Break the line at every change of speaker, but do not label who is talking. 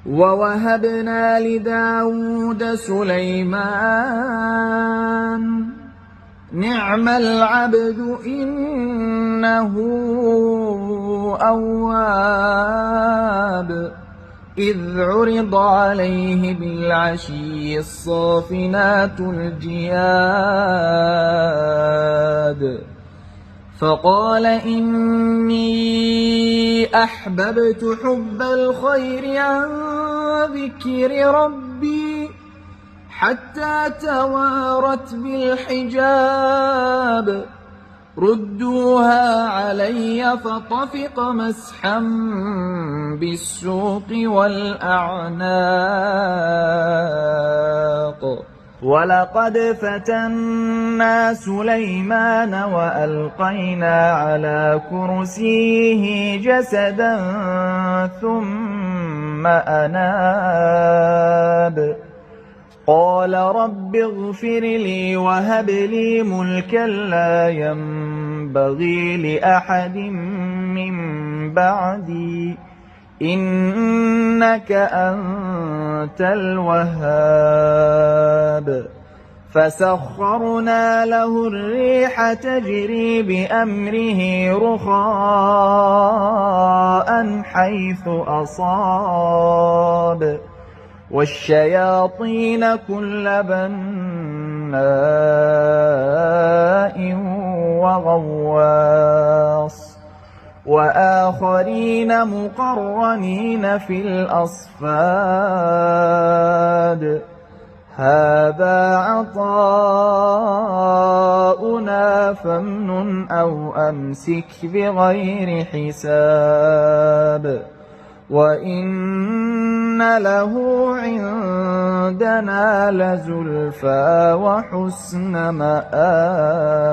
ووهبنا لداود سليمان نعم العبد إنه أواب إذ عرض عليه بالعشي الصافنات الجياد فقال إني أحببت حب الخير عن ذكر ربي حتى توارت بالحجاب ردوها علي فطفق مسحا بالسوق والأعناق ولقد فتنا سليمان وألقينا على كرسيه جسدا ثم أناب قال رب اغفر لي وهب لي ملكا لا ينبغي لأحد من بعدي إنك أنت الوهاب فسخرنا له الريح تجري بأمره رخاء حيث أصاب والشياطين كل بناء وغواص وآخرين مقرنين في الأصفاد هذا عطاؤنا فامنن أو أمسك بغير حساب وإن له عندنا لزلفى وحسن مآب.